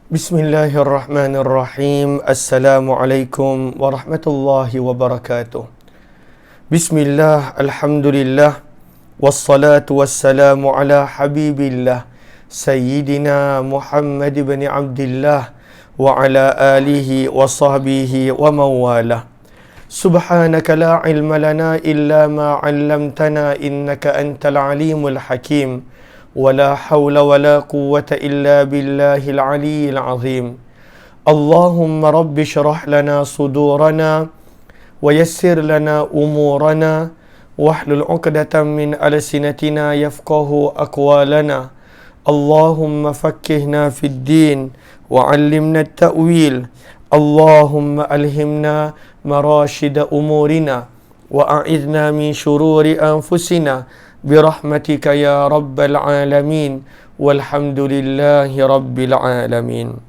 Bismillahirrahmanirrahim. Assalamualaikum warahmatullahi wabarakatuh. Bismillah, alhamdulillah, wassalatu wassalamu ala habibillah Sayyidina Muhammad ibn Abdillah wa ala alihi wa sahbihi wa mawalah. Subhanaka la ilma lana illa ma 'allamtana innaka antal alimul hakim. ولا حول ولا قوة إلا بالله العلي العظيم. اللهم رب اشرح لنا صدورنا ويسر لنا أمورنا واحلل عقدة من ألسنتنا يفقه أقوالنا. اللهم فقهنا في الدين وعلمنا التأويل. اللهم ألهمنا مراشد أمورنا وأعذنا من شرور أنفسنا برحمتك يا رب العالمين والحمد لله رب العالمين.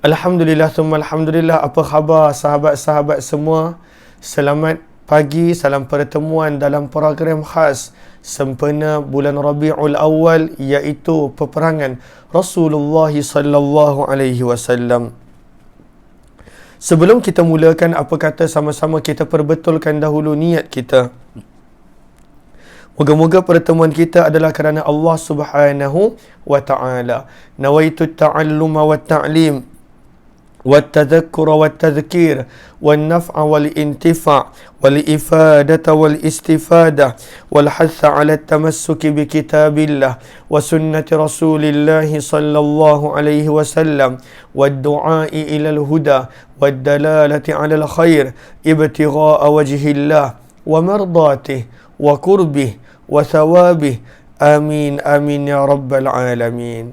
Alhamdulillah thumma alhamdulillah. Apa khabar sahabat-sahabat semua? Selamat pagi, salam pertemuan dalam program khas sempena bulan Rabiul Awal, iaitu peperangan Rasulullah sallallahu alaihi wasallam. Sebelum kita mulakan, apa kata sama-sama kita perbetulkan dahulu niat kita. Moga-moga pertemuan kita adalah kerana Allah Subhanahu wa ta'ala. Nawaitu ta'alluma wa ta'lim wa tadhakkura wa tadhkir wa naf'a wal intifa' wal ifadata wal istifada wal hatha ala tamassuki bi kitabillah wa sunnati rasulillah sallallahu alaihi wasallam wa du'ai ila al huda wa dalalati ala al khair ibtigha'a wajhillah wa mardatih wa qurbih wa thawabih. Amin amin ya rabbal alamin.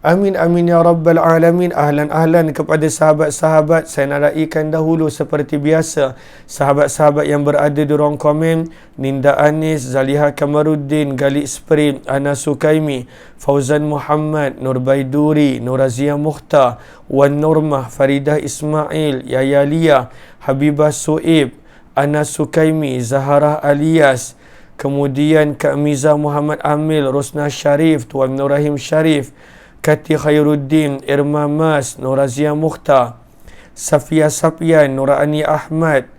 Amin amin ya rabbal alamin. Ahlan kepada sahabat-sahabat. Saya nak raikan dahulu seperti biasa sahabat-sahabat yang berada di ruang komen: Ninda Anis, Zaliha Kamaruddin, Galik Sprim, Ana Sukaimi, Fauzan Muhammad, Nur Baiduri, Nur Razia Mukhtar, Wan Nurmah, Faridah Ismail, Yaya Lia, Habibah Suib, Ana Sukaimi, Zaharah Alias, kemudian Kak Miza Muhammad Amil, Rosna Sharif, Tuan Nur Rahim Sharif, Kati Khairuddin, Irma Mas, Nur Razia Mukhtar, Safia Sapian, Nurani Ahmad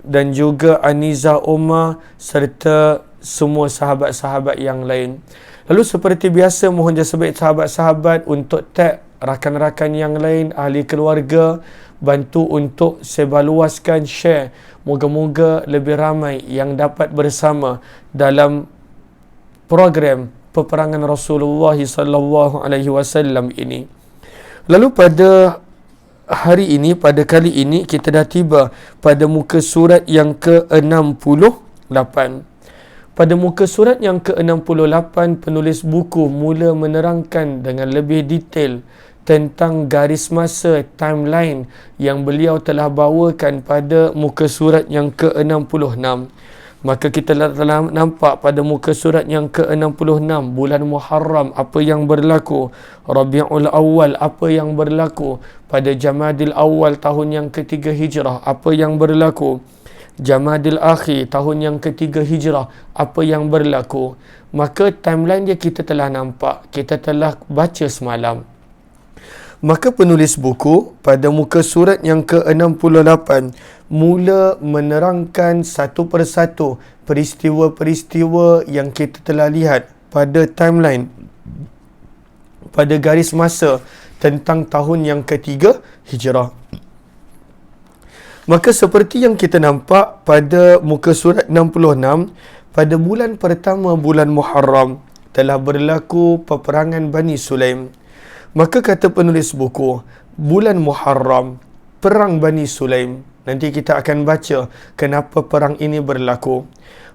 dan juga Aniza Omar serta semua sahabat-sahabat yang lain. Lalu seperti biasa, mohon jasa baik sahabat-sahabat untuk tag rakan-rakan yang lain, ahli keluarga, bantu untuk sebarluaskan, share. Moga-moga lebih ramai yang dapat bersama dalam program peperangan Rasulullah sallallahu alaihi wasallam ini. Lalu pada hari ini, pada kali ini, kita dah tiba pada muka surat yang ke-68. Pada muka surat yang ke-68, penulis buku mula menerangkan dengan lebih detail tentang garis masa, timeline yang beliau telah bawakan pada muka surat yang ke-66. Maka kita telah nampak pada muka surat yang ke-66, bulan Muharram apa yang berlaku, Rabiul Awal apa yang berlaku, pada Jamadil Awal tahun yang ketiga Hijrah apa yang berlaku, Jamadil Akhir tahun yang ketiga Hijrah apa yang berlaku. Maka timeline dia kita telah nampak, kita telah baca semalam. Maka penulis buku pada muka surat yang ke-68 mula menerangkan satu persatu peristiwa-peristiwa yang kita telah lihat pada timeline, pada garis masa tentang tahun yang ketiga Hijrah. Maka seperti yang kita nampak pada muka surat 66, pada bulan pertama bulan Muharram telah berlaku peperangan Bani Sulaim. Maka kata penulis buku, bulan Muharram, perang Bani Sulaim. Nanti kita akan baca kenapa perang ini berlaku.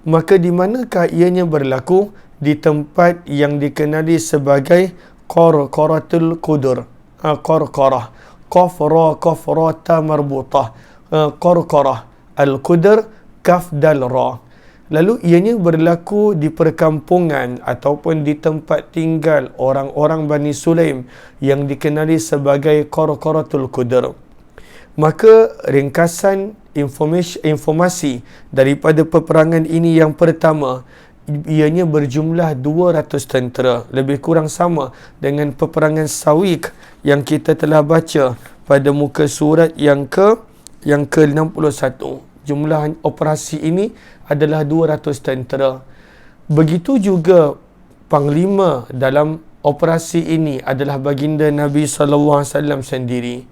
Maka di manakah ianya berlaku? Di tempat yang dikenali sebagai Qarqaratul Qudur. Qarqarah. Qafrata marbutah. Qarqarah. Al-Qudur, Kaf Dal Ra. Lalu ianya berlaku di perkampungan ataupun di tempat tinggal orang-orang Bani Sulaim yang dikenali sebagai Qarqaratul Qudur. Maka ringkasan informasi daripada peperangan ini yang pertama, ianya berjumlah 200 tentera, lebih kurang sama dengan peperangan Sawik yang kita telah baca pada muka surat yang ke-61. Jumlah operasi ini adalah 200 tentera. Begitu juga panglima dalam operasi ini adalah baginda Nabi SAW sendiri.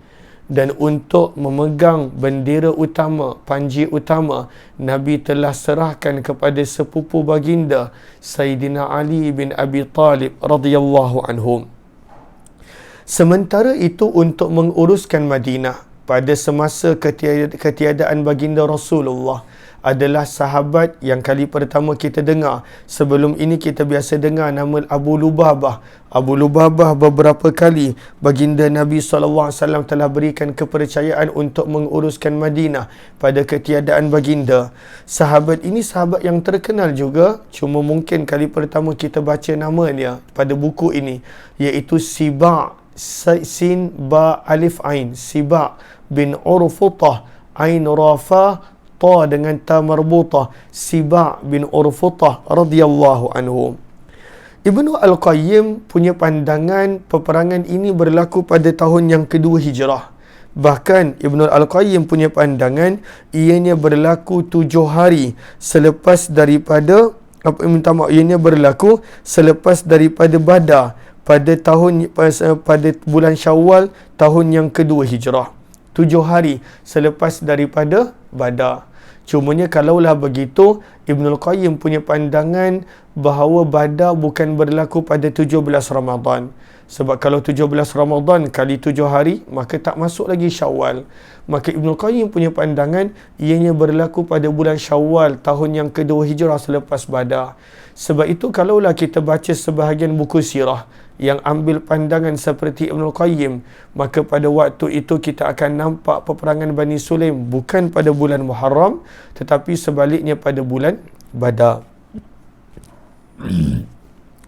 Dan untuk memegang bendera utama, panji utama, Nabi telah serahkan kepada sepupu baginda Sayyidina Ali bin Abi Talib radhiyallahu anhum. Sementara itu, untuk menguruskan Madinah pada semasa ketiadaan baginda Rasulullah adalah sahabat yang kali pertama kita dengar. Sebelum ini kita biasa dengar nama Abu Lubabah. Abu Lubabah beberapa kali baginda Nabi SAW telah berikan kepercayaan untuk menguruskan Madinah pada ketiadaan baginda. Sahabat ini sahabat yang terkenal juga, cuma mungkin kali pertama kita baca namanya pada buku ini, iaitu Siba' Sin Ba Alif Ain, Siba' bin Urfutah Ain Rafa Ta dengan ta marbutah, Siba' bin Urfutah radhiyallahu anhu. Ibnu Al-Qayyim punya pandangan peperangan ini berlaku pada tahun yang kedua Hijrah. Bahkan Ibnu Al-Qayyim punya pandangan ianya berlaku 7 hari selepas daripada ianya berlaku selepas daripada Badar pada bulan Syawal tahun yang kedua Hijrah. 7 hari selepas daripada Badar. Cumanya kalaulah begitu, Ibnul Qayyim punya pandangan bahawa Badar bukan berlaku pada 17 Ramadan. Sebab kalau 17 Ramadan kali 7 hari, maka tak masuk lagi Syawal. Maka Ibnul Qayyim punya pandangan ianya berlaku pada bulan Syawal tahun yang kedua Hijrah selepas Badar. Sebab itu kalaulah kita baca sebahagian buku sirah yang ambil pandangan seperti Ibnul Qayyim, maka pada waktu itu kita akan nampak peperangan Bani Sulaim bukan pada bulan Muharram, tetapi sebaliknya pada bulan Badar.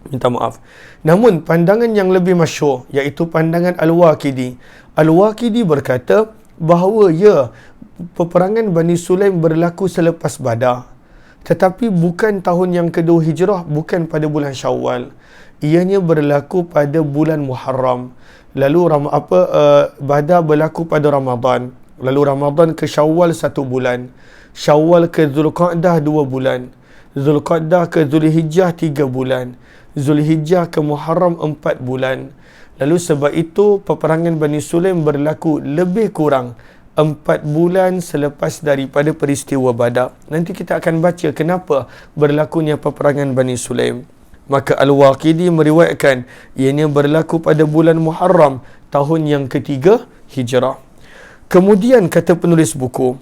Minta maaf. Namun pandangan yang lebih masyhur iaitu pandangan Al-Waqidi. Al-Waqidi berkata bahawa peperangan Bani Sulaim berlaku selepas Badar, tetapi bukan tahun yang kedua Hijrah, bukan pada bulan Syawal. Ianya berlaku pada bulan Muharram. Lalu Badar berlaku pada Ramadan. Lalu Ramadan ke Syawal 1 bulan. Syawal ke Zulqa'dah 2 bulan. Zulqa'dah ke Zulhijjah 3 bulan. Zulhijjah ke Muharram 4 bulan. Lalu sebab itu peperangan Bani Sulaim berlaku lebih kurang 4 bulan selepas daripada peristiwa Badar. Nanti kita akan baca kenapa berlakunya peperangan Bani Sulaim. Maka Al-Waqidi meriwayatkan ianya berlaku pada bulan Muharram tahun yang ketiga Hijrah. Kemudian kata penulis buku,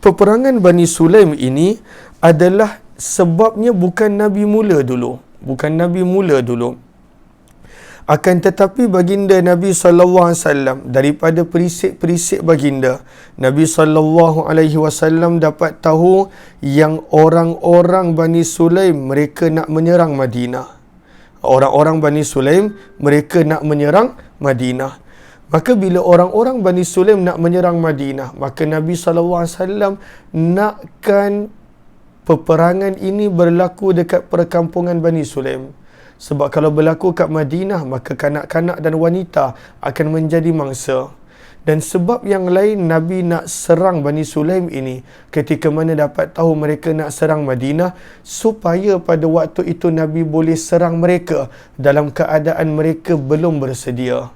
peperangan Bani Sulaim ini adalah sebabnya bukan Nabi mula dulu. Bukan Nabi mula dulu. Akan tetapi baginda Nabi SAW, daripada perisik-perisik baginda, Nabi SAW dapat tahu yang orang-orang Bani Sulaim mereka nak menyerang Madinah. Orang-orang Bani Sulaim mereka nak menyerang Madinah. Maka bila orang-orang Bani Sulaim nak menyerang Madinah, maka Nabi SAW nakkan peperangan ini berlaku dekat perkampungan Bani Sulaim. Sebab kalau berlaku kat Madinah, maka kanak-kanak dan wanita akan menjadi mangsa. Dan sebab yang lain Nabi nak serang Bani Sulaim ini ketika mana dapat tahu mereka nak serang Madinah, supaya pada waktu itu Nabi boleh serang mereka dalam keadaan mereka belum bersedia.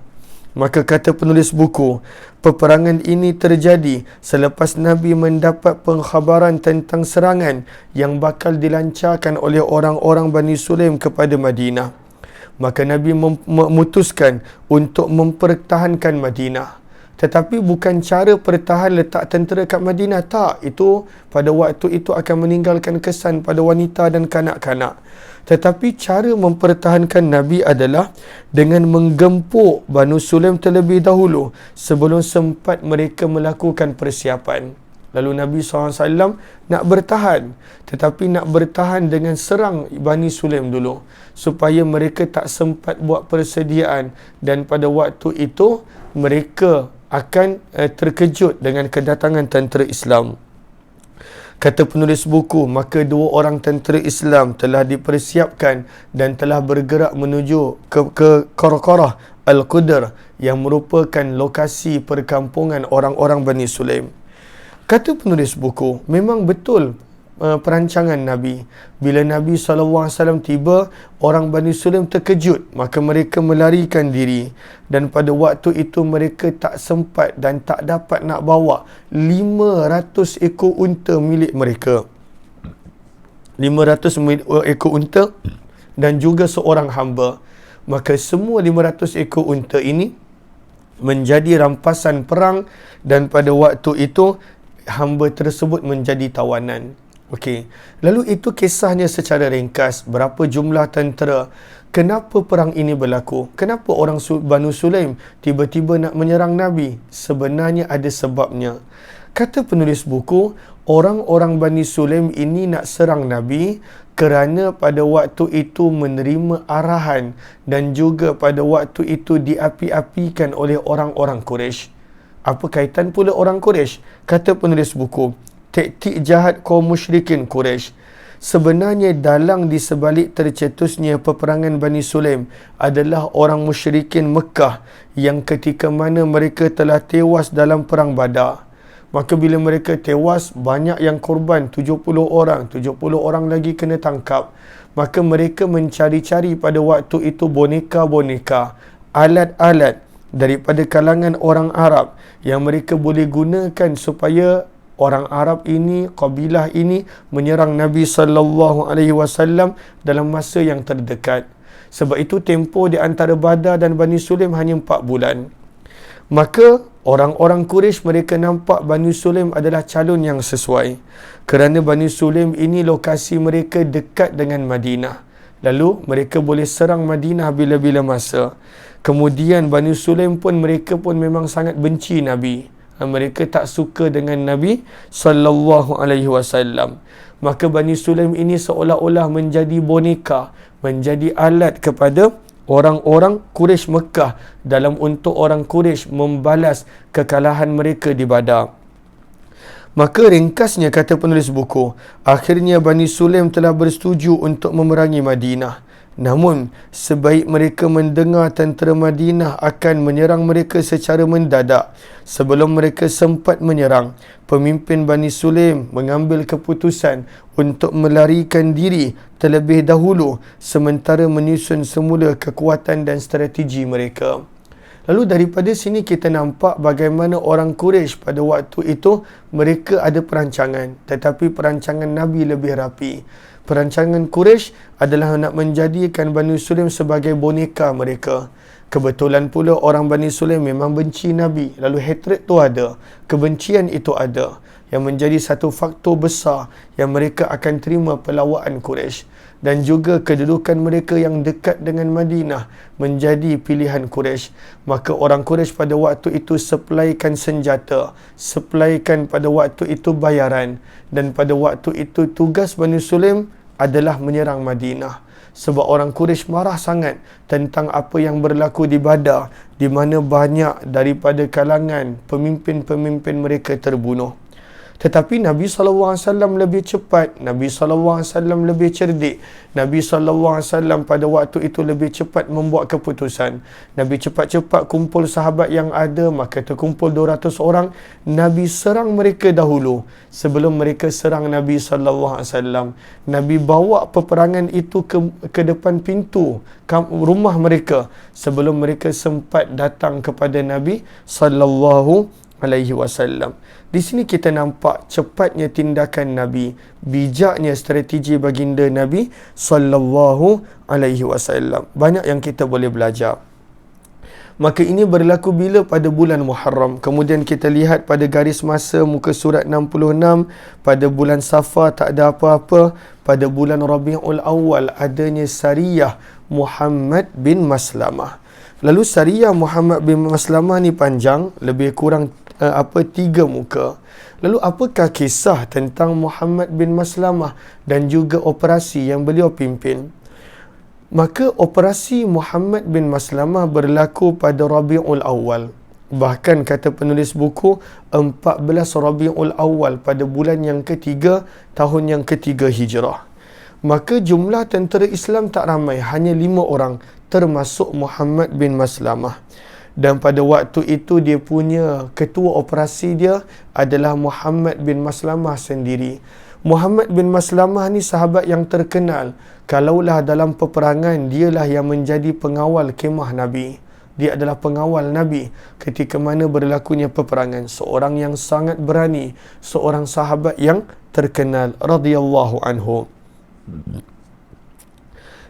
Maka kata penulis buku, peperangan ini terjadi selepas Nabi mendapat pengkhabaran tentang serangan yang bakal dilancarkan oleh orang-orang Bani Sulaim kepada Madinah. Maka Nabi memutuskan untuk mempertahankan Madinah. Tetapi bukan cara pertahan letak tentera kat Madinah, tak. Itu pada waktu itu akan meninggalkan kesan pada wanita dan kanak-kanak. Tetapi cara mempertahankan Nabi adalah dengan menggempur Banu Sulaim terlebih dahulu sebelum sempat mereka melakukan persiapan. Lalu Nabi SAW nak bertahan, tetapi nak bertahan dengan serang Bani Sulaim dulu, supaya mereka tak sempat buat persediaan, dan pada waktu itu mereka akan terkejut dengan kedatangan tentera Islam. Kata penulis buku, maka 2 orang tentera Islam telah dipersiapkan dan telah bergerak menuju ke Qarqarah Al-Qudr yang merupakan lokasi perkampungan orang-orang Bani Sulaim. Kata penulis buku, memang betul perancangan Nabi. Bila Nabi SAW tiba, orang Bani Sulaim terkejut, maka mereka melarikan diri. Dan pada waktu itu mereka tak sempat dan tak dapat nak bawa 500 ekor unta milik mereka. 500 ekor unta dan juga seorang hamba. Maka semua 500 ekor unta ini menjadi rampasan perang, dan pada waktu itu hamba tersebut menjadi tawanan. Okey. Lalu itu kisahnya secara ringkas. Berapa jumlah tentera? Kenapa perang ini berlaku? Kenapa orang Banu Sulaim tiba-tiba nak menyerang Nabi? Sebenarnya ada sebabnya. Kata penulis buku, orang-orang Bani Sulaim ini nak serang Nabi kerana pada waktu itu menerima arahan dan juga pada waktu itu diapi-apikan oleh orang-orang Quraisy. Apa kaitan pula orang Quraisy? Kata penulis buku, taktik jahat kaum musyrikin Quraisy. Sebenarnya dalang di sebalik tercetusnya peperangan Bani Sulaim adalah orang musyrikin Mekah yang ketika mana mereka telah tewas dalam perang Badar. Maka bila mereka tewas, banyak yang korban, 70 orang. 70 orang lagi kena tangkap. Maka mereka mencari-cari pada waktu itu boneka-boneka, alat-alat daripada kalangan orang Arab yang mereka boleh gunakan supaya orang Arab ini, kabilah ini menyerang Nabi SAW dalam masa yang terdekat. Sebab itu tempoh di antara Badar dan Bani Sulaim hanya 4 bulan. Maka orang-orang Quraisy mereka nampak Bani Sulaim adalah calon yang sesuai. Kerana Bani Sulaim ini lokasi mereka dekat dengan Madinah. Lalu mereka boleh serang Madinah bila-bila masa. Kemudian Bani Sulaim pun mereka pun memang sangat benci Nabi. Mereka tak suka dengan Nabi SAW. Maka Bani Sulaim ini seolah-olah menjadi boneka, menjadi alat kepada orang-orang Quraisy Mekah dalam untuk orang Quraisy membalas kekalahan mereka di Badar. Maka ringkasnya kata penulis buku, akhirnya Bani Sulaim telah bersetuju untuk memerangi Madinah. Namun, sebaik mereka mendengar tentera Madinah akan menyerang mereka secara mendadak, sebelum mereka sempat menyerang, pemimpin Bani Sulaim mengambil keputusan untuk melarikan diri terlebih dahulu sementara menyusun semula kekuatan dan strategi mereka. Lalu daripada sini kita nampak bagaimana orang Quraisy pada waktu itu mereka ada perancangan, tetapi perancangan Nabi lebih rapi. Perancangan Quraisy adalah nak menjadikan Bani Sulaim sebagai boneka mereka. Kebetulan pula orang Bani Sulaim memang benci Nabi. Lalu hatred tu ada, kebencian itu ada, yang menjadi satu faktor besar yang mereka akan terima perlawanan Quraisy. Dan juga kedudukan mereka yang dekat dengan Madinah menjadi pilihan Quraisy. Maka orang Quraisy pada waktu itu supplykan senjata, supplykan pada waktu itu bayaran, dan pada waktu itu tugas Bani Sulaim adalah menyerang Madinah. Sebab orang Quraisy marah sangat tentang apa yang berlaku di Badar, di mana banyak daripada kalangan pemimpin-pemimpin mereka terbunuh. Tetapi Nabi SAW lebih cepat, Nabi SAW lebih cerdik, Nabi SAW pada waktu itu lebih cepat membuat keputusan. Nabi cepat-cepat kumpul sahabat yang ada, maka terkumpul 200 orang. Nabi serang mereka dahulu sebelum mereka serang Nabi SAW. Nabi bawa peperangan itu ke depan pintu rumah mereka sebelum mereka sempat datang kepada Nabi SAW. Di sini kita nampak cepatnya tindakan Nabi, bijaknya strategi baginda Nabi SAW. Banyak yang kita boleh belajar. Maka ini berlaku bila? Pada bulan Muharram. Kemudian kita lihat pada garis masa muka surat 66, pada bulan Safar tak ada apa-apa. Pada bulan Rabiul Awal adanya Sariyah Muhammad bin Maslamah. Lalu Sariyah Muhammad bin Maslamah ni panjang, lebih kurang 3 muka. Lalu apakah kisah tentang Muhammad bin Maslamah dan juga operasi yang beliau pimpin? Maka operasi Muhammad bin Maslamah berlaku pada Rabiul Awal. Bahkan kata penulis buku 14 Rabiul Awal pada bulan yang ketiga tahun yang ketiga Hijrah. Maka jumlah tentera Islam tak ramai, hanya 5 orang termasuk Muhammad bin Maslamah. Dan pada waktu itu dia punya ketua operasi dia adalah Muhammad bin Maslamah sendiri. Muhammad bin Maslamah ni sahabat yang terkenal. Kalaulah dalam peperangan, dialah yang menjadi pengawal kemah Nabi. Dia adalah pengawal Nabi ketika mana berlakunya peperangan. Seorang yang sangat berani, seorang sahabat yang terkenal radhiyallahu anhu.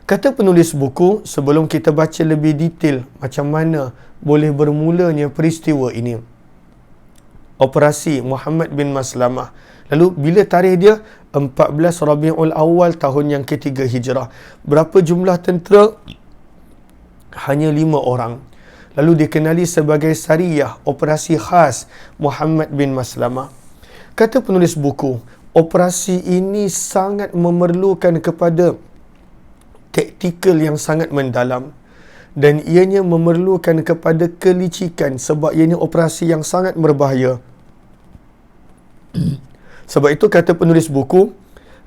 Kata penulis buku, sebelum kita baca lebih detail macam mana boleh bermulanya peristiwa ini, operasi Muhammad bin Maslamah. Lalu bila tarikh dia? 14 Rabiul Awal tahun yang ketiga Hijrah. Berapa jumlah tentera? Hanya 5 orang. Lalu dikenali sebagai Sariyah, operasi khas Muhammad bin Maslamah. Kata penulis buku, operasi ini sangat memerlukan kepada taktikal yang sangat mendalam. Dan ianya memerlukan kepada kelicikan sebab ianya operasi yang sangat berbahaya. Sebab itu kata penulis buku,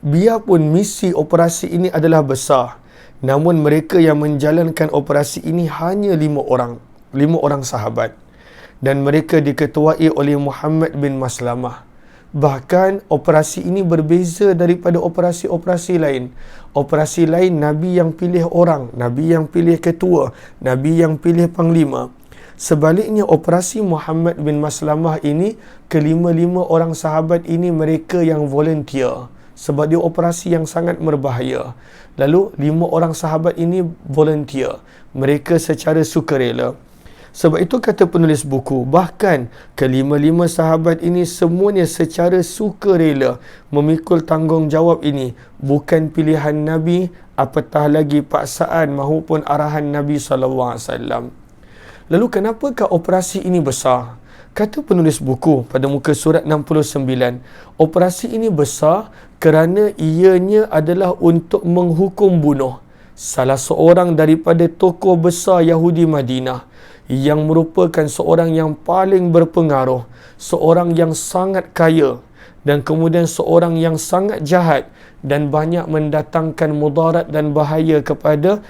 biarpun misi operasi ini adalah besar, namun mereka yang menjalankan operasi ini hanya 5 orang. 5 orang sahabat. Dan mereka diketuai oleh Muhammad bin Maslamah. Bahkan operasi ini berbeza daripada operasi-operasi lain. Operasi lain Nabi yang pilih orang, Nabi yang pilih ketua, Nabi yang pilih panglima. Sebaliknya operasi Muhammad bin Maslamah ini, kelima-lima orang sahabat ini mereka yang volunteer. Sebab dia operasi yang sangat berbahaya. Lalu 5 orang sahabat ini volunteer. Mereka secara sukarela. Sebab itu kata penulis buku, bahkan kelima-lima sahabat ini semuanya secara sukarela memikul tanggungjawab ini. Bukan pilihan Nabi, apatah lagi paksaan maupun arahan Nabi SAW. Lalu kenapakah operasi ini besar? Kata penulis buku pada muka surat 69, operasi ini besar kerana ianya adalah untuk menghukum bunuh salah seorang daripada tokoh besar Yahudi Madinah, yang merupakan seorang yang paling berpengaruh, seorang yang sangat kaya, dan kemudian seorang yang sangat jahat dan banyak mendatangkan mudarat dan bahaya kepada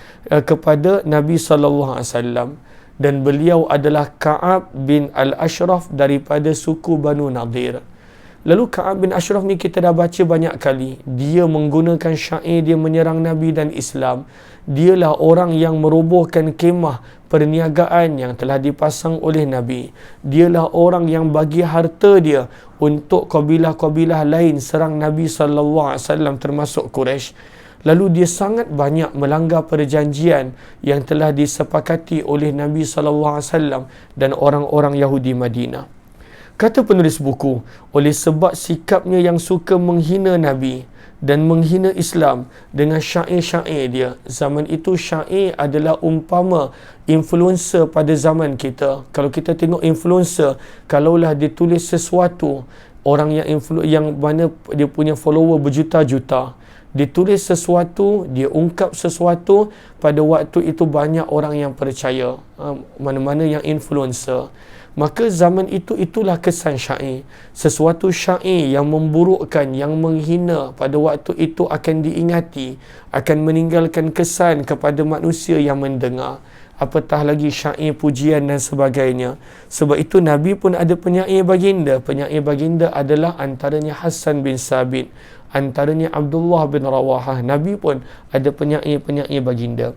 Nabi SAW. Dan beliau adalah Ka'ab bin Al-Ashraf daripada suku Banu Nadir. Lalu Ka'ab bin Ashraf ni kita dah baca banyak kali. Dia menggunakan syair dia menyerang Nabi dan Islam. Dialah orang yang merobohkan kemah perniagaan yang telah dipasang oleh Nabi. Dialah orang yang bagi harta dia untuk kabilah-kabilah lain serang Nabi SAW termasuk Quraisy. Lalu dia sangat banyak melanggar perjanjian yang telah disepakati oleh Nabi SAW dan orang-orang Yahudi Madinah. Kata penulis buku, oleh sebab sikapnya yang suka menghina Nabi dan menghina Islam dengan syair-syair dia. Zaman itu syair adalah umpama influencer pada zaman kita. Kalau kita tengok influencer, kalaulah dia tulis sesuatu, orang yang mana dia punya follower berjuta-juta, dia tulis sesuatu, dia ungkap sesuatu, pada waktu itu banyak orang yang percaya, mana-mana yang influencer. Maka zaman itu itulah kesan syair. Sesuatu syair yang memburukkan, yang menghina, pada waktu itu akan diingati, akan meninggalkan kesan kepada manusia yang mendengar. Apatah lagi syair pujian dan sebagainya. Sebab itu Nabi pun ada penyair baginda. Penyair baginda adalah antaranya Hassan bin Sabit, antaranya Abdullah bin Rawahah. Nabi pun ada penyair-penyair baginda.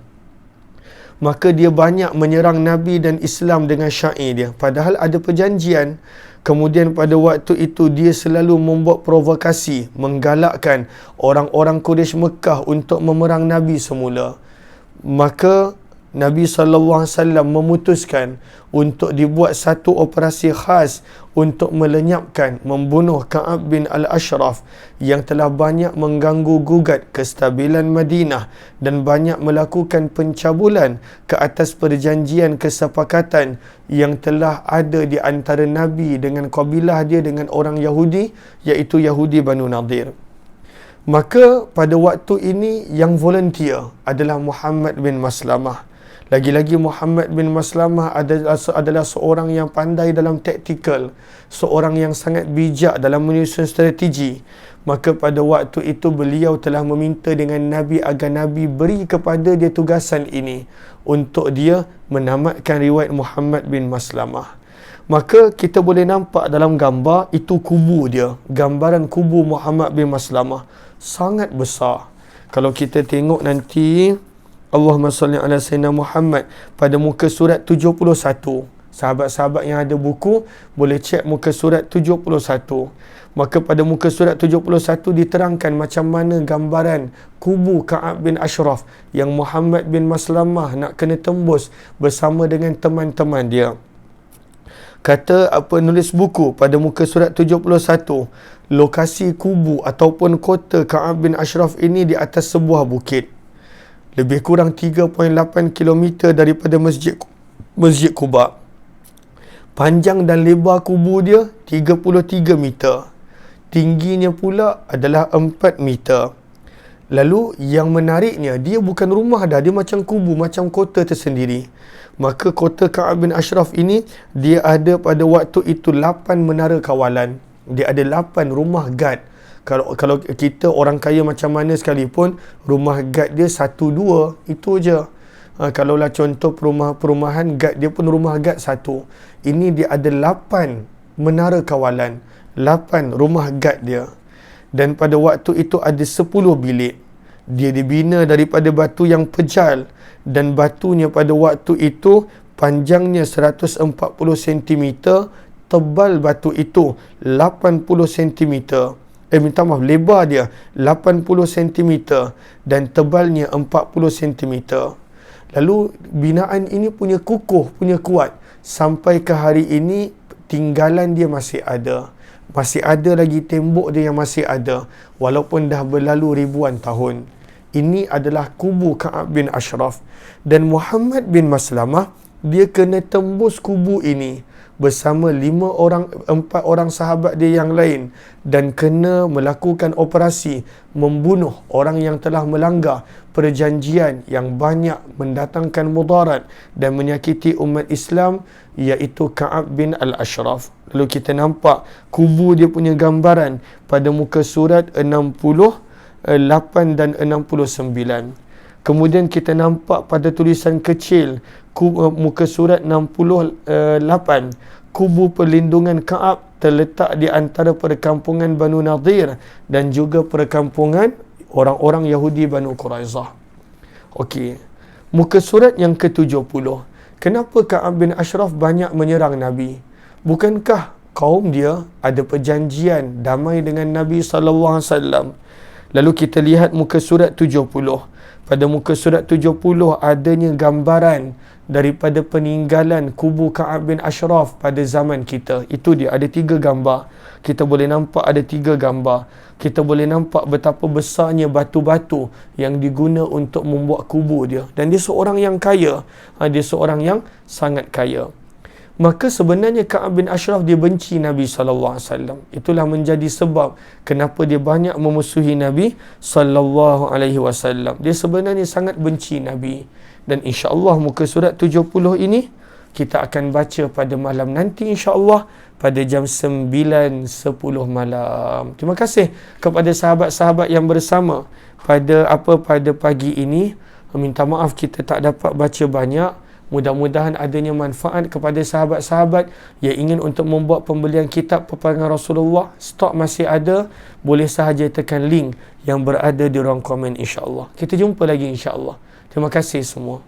Maka dia banyak menyerang Nabi dan Islam dengan syair dia. Padahal ada perjanjian. Kemudian pada waktu itu dia selalu membuat provokasi, menggalakkan orang-orang Quraisy Mekah untuk memerang Nabi semula. Maka Nabi SAW memutuskan untuk dibuat satu operasi khas untuk melenyapkan, membunuh Ka'ab bin Al-Ashraf yang telah banyak mengganggu gugat kestabilan Madinah dan banyak melakukan pencabulan ke atas perjanjian kesepakatan yang telah ada di antara Nabi dengan kabilah dia dengan orang Yahudi, iaitu Yahudi Banu Nadir. Maka pada waktu ini yang volunteer adalah Muhammad bin Maslamah. Lagi-lagi Muhammad bin Maslamah adalah seorang yang pandai dalam taktikal, seorang yang sangat bijak dalam menyusun strategi. Maka pada waktu itu beliau telah meminta dengan Nabi agar Nabi beri kepada dia tugasan ini untuk dia menamatkan riwayat Muhammad bin Maslamah. Maka kita boleh nampak dalam gambar itu kubu dia, gambaran kubu Muhammad bin Maslamah sangat besar. Kalau kita tengok nanti Allahumma salli ala sayyidina Muhammad pada muka surat 71. Sahabat-sahabat yang ada buku boleh cek muka surat 71. Maka pada muka surat 71 diterangkan macam mana gambaran kubu Ka'ab bin Ashraf yang Muhammad bin Maslamah nak kena tembus bersama dengan teman-teman dia. Kata nulis buku pada muka surat 71, lokasi kubu ataupun kota Ka'ab bin Ashraf ini di atas sebuah bukit. Lebih kurang 3.8 km daripada Masjid Quba. Panjang dan lebar kubu dia 33 meter. Tingginya pula adalah 4 meter. Lalu yang menariknya, dia bukan rumah dah, dia macam kubu, macam kota tersendiri. Maka kota Ka'ab bin Ashraf ini, dia ada pada waktu itu 8 menara kawalan. Dia ada 8 rumah guard. Kalau kita orang kaya macam mana sekalipun, rumah guard dia 1-2, itu je. Kalaulah contoh perumahan guard dia pun rumah guard 1. Ini dia ada 8 menara kawalan, 8 rumah guard dia. Dan pada waktu itu ada 10 bilik. Dia dibina daripada batu yang pejal, dan batunya pada waktu itu panjangnya 140 cm, tebal batu itu 80 cm. Minta maaf, lebar dia 80 cm dan tebalnya 40 cm. Lalu binaan ini punya kukuh, punya kuat. Sampai ke hari ini tinggalan dia masih ada. Masih ada lagi tembok dia yang masih ada. Walaupun dah berlalu ribuan tahun. Ini adalah kubu Ka'ab bin Ashraf. Dan Muhammad bin Maslamah, dia kena tembus kubu ini bersama 4 orang sahabat dia yang lain, dan kena melakukan operasi membunuh orang yang telah melanggar perjanjian yang banyak mendatangkan mudarat dan menyakiti umat Islam, iaitu Ka'ab bin Al-Ashraf. Lalu kita nampak kubu dia punya gambaran pada muka surat 68 dan 69. Kemudian kita nampak pada tulisan kecil muka surat 68, kubu perlindungan Ka'ab terletak di antara perkampungan Banu Nadir dan juga perkampungan orang-orang Yahudi Banu Quraizah. Okey. Muka surat yang ke-70. Kenapa Ka'ab bin Ashraf banyak menyerang Nabi? Bukankah kaum dia ada perjanjian damai dengan Nabi sallallahu alaihi wasallam? Lalu kita lihat muka surat 70. Pada muka surat 70 adanya gambaran daripada peninggalan kubu Ka'ab bin Ashraf pada zaman kita. Itu dia, ada 3 gambar. Kita boleh nampak ada 3 gambar. Kita boleh nampak betapa besarnya batu-batu yang diguna untuk membuat kubu dia. Dan dia seorang yang kaya. Dia seorang yang sangat kaya. Maka sebenarnya Ka'ab bin Ashraf dia benci Nabi SAW. Itulah menjadi sebab kenapa dia banyak memusuhi Nabi SAW. Dia sebenarnya sangat benci Nabi. Dan insya-Allah muka surat 70 ini kita akan baca pada malam nanti insya-Allah pada jam 9.10 malam. Terima kasih kepada sahabat-sahabat yang bersama pada pagi ini. Minta maaf kita tak dapat baca banyak. Mudah-mudahan adanya manfaat kepada sahabat-sahabat yang ingin untuk membuat pembelian kitab peperangan Rasulullah. Stok masih ada. Boleh sahaja tekan link yang berada di ruang komen insya-Allah. Kita jumpa lagi insya-Allah. Terima kasih semua.